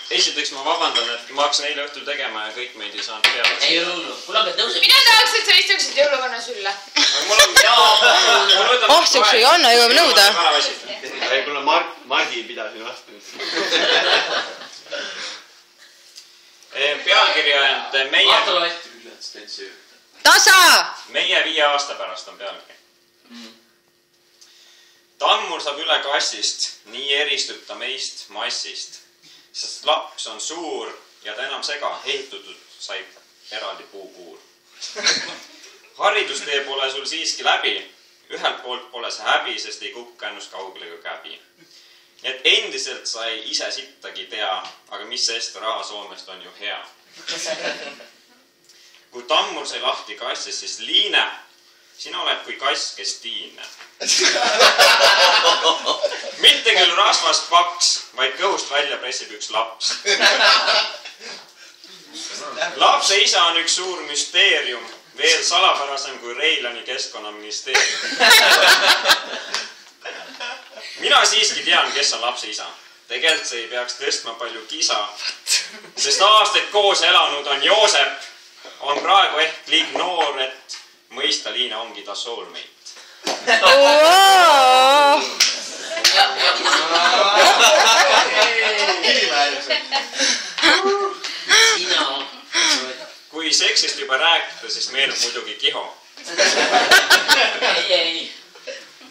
Esiteks ma vabandan, et ma hakkasin eile õhtul tegema ja kõik meid ei saanud peale. Ei hullu. Kuule, aga tõuseb. Mina tahaks, et sa istuksid jõuluvana sülle. Ahtuks ei anna, jõuab nõuda. Ei, kuule Margi pidasin vastu. Pealkirja, et Tasa! meie 5 aasta pärast on pealkiri. Tammur saab üle kassist, nii eristub ta meist massist. Sest laps on suur ja ta enam sega, ehitutud sai eraldi puupuur. Haridustee pole sul siiski läbi, ühelt poolt pole see häbi, sest ei kukka ennust kaugele ka käbi. Et endiselt sa ei ise sittagi tea, aga mis sest raha Soomest on ju hea. Kui Tammur sai lahti kassist, siis Liine, sina oled kui kass, kes tiine. Mitte küll rasvast paks, vaid kõhust välja pressib üks laps. Lapse isa on üks suur müsteerium, veel salapärasem kui Reilani keskkonnaministeerium. Mina siiski tean, kes on lapse isa. Tegelikult see ei peaks tõstma palju kisa, sest aastaid koos elanud on Joosep, on praegu ehk liig noor, et mõista Liine ongi ta soulmate. Kui seksist juba rääkida, siis meenub muidugi Kiho.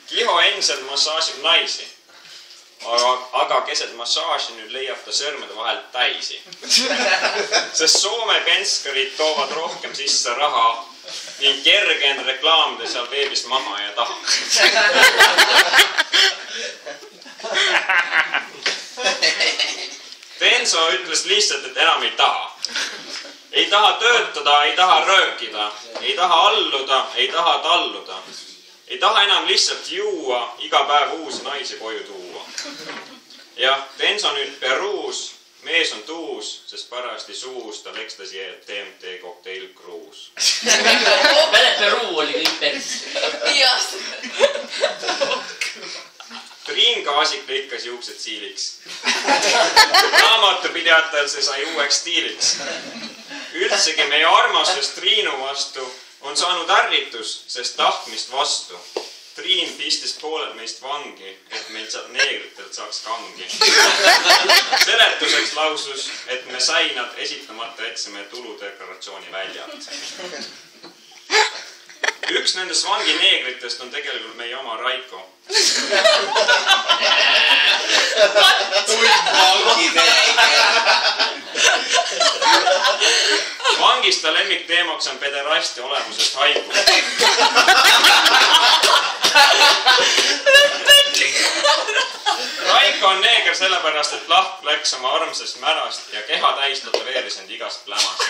Kiho endiselt massaažib naisi, aga keset massaaži nüüd leiab ta sõrmede vahelt täisi. Sest Soome penskarid toovad rohkem sisse raha ning kerge end reklaamida seal veebis maha ja taha. Tenso ütles lihtsalt, et enam ei taha. Ei taha töötada, ei taha röökida, ei taha alluda, ei taha talluda. Ei taha enam lihtsalt juua, iga päev uusi naisi koju tuua. Jah, Tenso nüüd Peruus, mees on tuus, sest parajasti suus tal ekstasi TMT kokteil kruus. Peale Peruu oli kõik päris. Triin Kaasik lõikas juuksed siiliks. Raamatupidajatel see sai uueks stiiliks. Üldsegi meie armastus Triinu vastu on saanud ärritus, sest tahtmist vastu. Triin pistis pooled meist vangi, et meil sealt neegritelt saaks kangi. Seletuseks lausus, et me sainad esitamata etsime tuludeklaratsiooni väljalt. Üks nendest vangi neegritest on tegelikult meie oma Raiko. Vangis ta lemmikteemaks on pederasti olemusest haigu. Raiko on neeger sellepärast, et lahk läks oma armsast märast ja keha täis tätoveeris end igast plämast.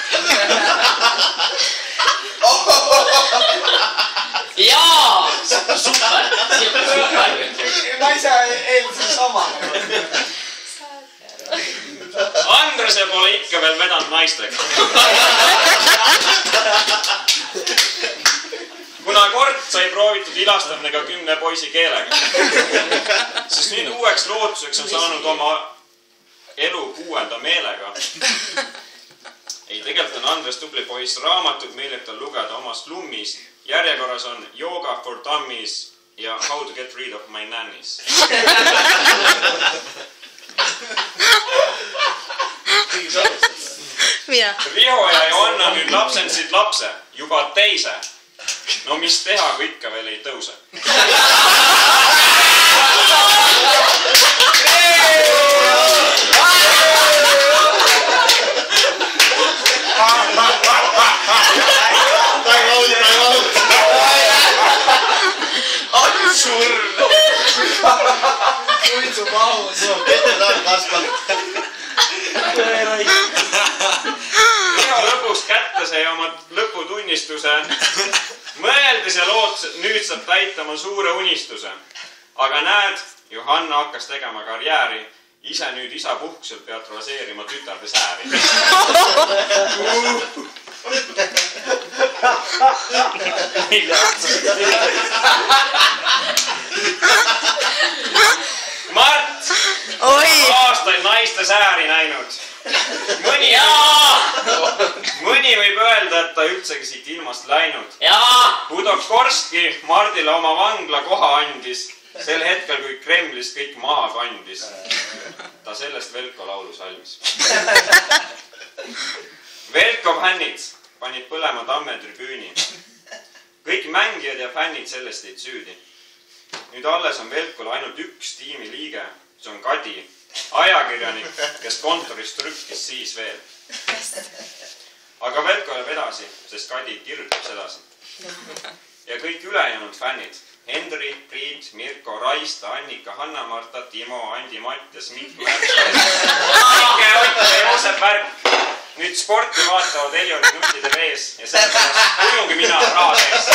Jaa! Super! Naise eelmise sama. Andrese pole ikka veel vedanud naistega. Kuna kord sai proovitud ilastamnega 10 poisi keelega. Sest nüüd uueks lootuseks on saanud oma elu 6. meelega. Ei, tegelikult on Andres tubli poiss raamatut meile tal lugeda oma slummis. Järjekorras on Yoga for Dummies ja How to get rid of my nannies. Riho ja Johanna nüüd lapsendasid lapse, juba teise. No mis teha, kui ikka veel ei tõuse? Lõpus kätte sai oma lõputunnistuse. Mõeldes ja lootes, et nüüd saab täita oma suure unistuse. Aga näed, Johanna hakkas tegema karjääri. Ise nüüd isa puhkusel pead raseerima tütarde sääri. Mart! Aastaid naiste sääri näinud. Mõni võib öelda, et ta üldsegi siit ilmast läinud. Budokkorski Mardile oma vangla koha andis. Sel hetkel, kui Kremlist kõik maha kandis. Ta sellest Velko laulu salmis. Velko fännid panid põlema Tamme tribüüni. Kõik mängijad ja fännid sellest ei süüdi. Nüüd alles on Velkole ainult üks tiimi liige. See on Kadi, ajakirjanik, kes kontorist trükkis siis veel. Aga Velko jääb edasi, sest Kadi kirjutab sedasi. Ja kõik ülejäänud fännid. Hendri, Priit, Mirko, Raista, Annika, Hanna-Marta, Timo, Andi, Mattias, Mikk, Märk, Ott ja Joosep Värk. Nüüd sporti vaatavad Elioni Nutide vees ja sellepärast muidugi mina raha teeks.